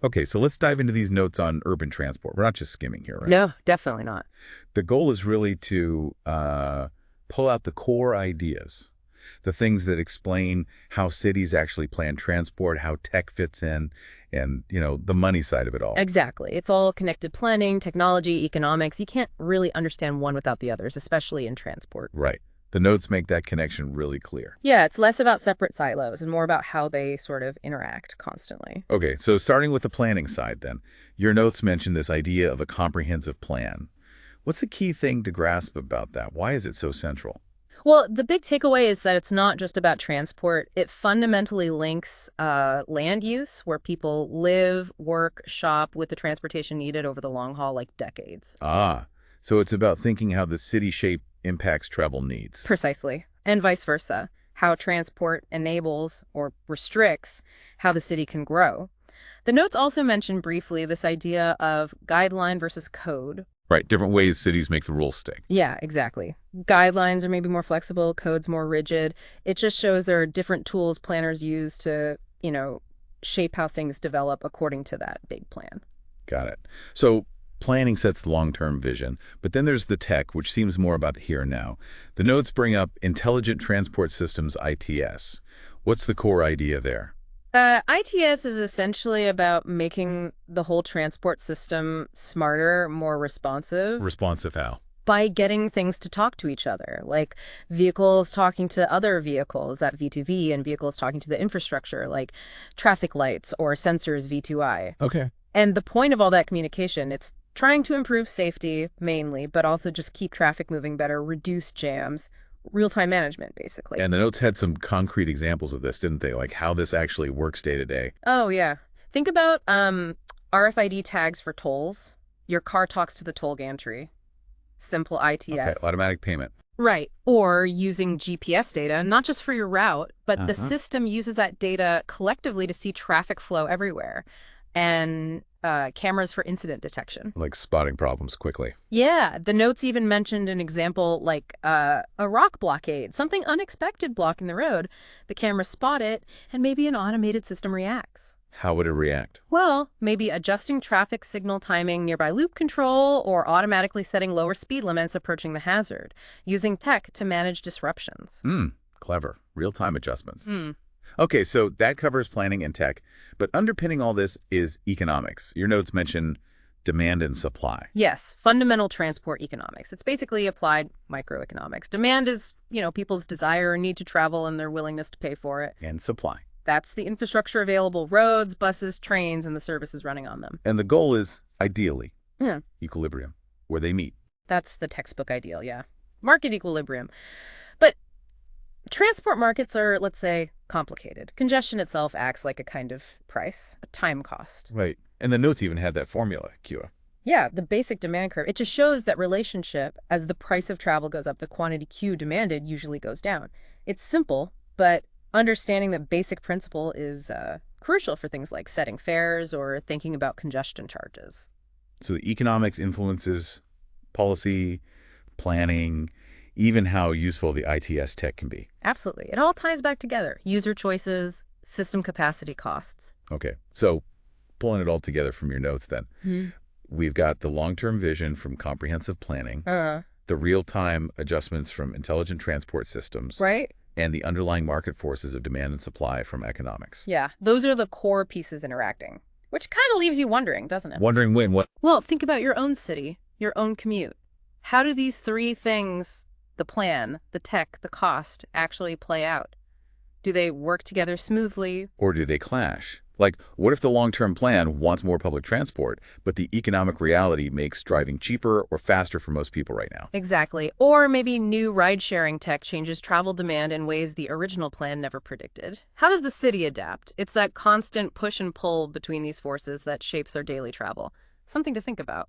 Okay, so let's dive into these notes on urban transport. We're not just skimming here, right? No, definitely not. The goal is really to pull out the core ideas, the things that explain how cities actually plan transport, how tech fits in, and, the money side of it all. Exactly. It's all connected planning, technology, economics. You can't really understand one without the others, especially in transport. Right. The notes make that connection really clear. Yeah, it's less about separate silos and more about how they sort of interact constantly. Okay, so starting with the planning side then, your notes mention this idea of a comprehensive plan. What's the key thing to grasp about that? Why is it so central? Well, the big takeaway is that it's not just about transport. It fundamentally links land use, where people live, work, shop with the transportation needed over the long haul, like decades. Ah, so it's about thinking how the city shape impacts travel needs. Precisely. And vice versa. How transport enables or restricts how the city can grow. The notes also mention briefly this idea of guideline versus code. Right, different ways cities make the rules stick. Yeah, exactly. Guidelines are maybe more flexible, codes more rigid. It just shows there are different tools planners use to, shape how things develop according to that big plan. Got it. So planning sets the long-term vision, but then there's the tech, which seems more about the here and now. The notes bring up Intelligent Transport Systems, ITS. What's the core idea there? ITS is essentially about making the whole transport system smarter, more responsive Responsive how? by getting things to talk to each other, like vehicles talking to other vehicles, that V2V, and vehicles talking to the infrastructure, like traffic lights or sensors V2I. Okay. And the point of all that communication, it's trying to improve safety mainly, but also just keep traffic moving better, reduce jams, real-time management, basically. And the notes had some concrete examples of this, didn't they? Like how this actually works day to day. Oh, yeah. Think about RFID tags for tolls. Your car talks to the toll gantry. Simple ITS. Okay, automatic payment. Right. Or using GPS data, not just for your route, but the Uh-huh. system uses that data collectively to see traffic flow everywhere. And cameras for incident detection. Like spotting problems quickly. Yeah, the notes even mentioned an example like a rock blockade, something unexpected blocking the road. The cameras spot it, and maybe an automated system reacts. How would it react? Well, maybe adjusting traffic signal timing, nearby loop control, or automatically setting lower speed limits approaching the hazard, using tech to manage disruptions. Clever. Real-time adjustments. Hmm. Okay, so that covers planning and tech, but underpinning all this is economics. Your notes mention demand and supply. Yes, fundamental transport economics. It's basically applied microeconomics. Demand is, people's desire or need to travel and their willingness to pay for it. And supply. That's the infrastructure available, roads, buses, trains, and the services running on them. And the goal is, ideally, Yeah, equilibrium, where they meet. that's the textbook ideal, yeah. Market equilibrium. But transport markets are, let's say, complicated. Congestion itself acts like a kind of price, a time cost. Right. And the notes even had that formula, Kua. Yeah, the basic demand curve. It just shows that relationship as the price of travel goes up, the quantity Q demanded usually goes down. It's simple, but understanding that basic principle is crucial for things like setting fares or thinking about congestion charges. So the economics influences policy, planning, even how useful the ITS tech can be. Absolutely. It all ties back together. User choices, system capacity costs. Okay, so pulling it all together from your notes then. We've got the long-term vision from comprehensive planning, the real-time adjustments from intelligent transport systems, Right? and the underlying market forces of demand and supply from economics. Yeah, those are the core pieces interacting, which kind of leaves you wondering, doesn't it? Wondering when, what? Well, think about your own city, your own commute. How do these three things, the plan, the tech, the cost, actually play out? Do they work together smoothly? Or do they clash? Like, what if the long-term plan wants more public transport, but the economic reality makes driving cheaper or faster for most people right now? Exactly. Or maybe new ride-sharing tech changes travel demand in ways the original plan never predicted. How does the city adapt? It's that constant push and pull between these forces that shapes our daily travel. Something to think about.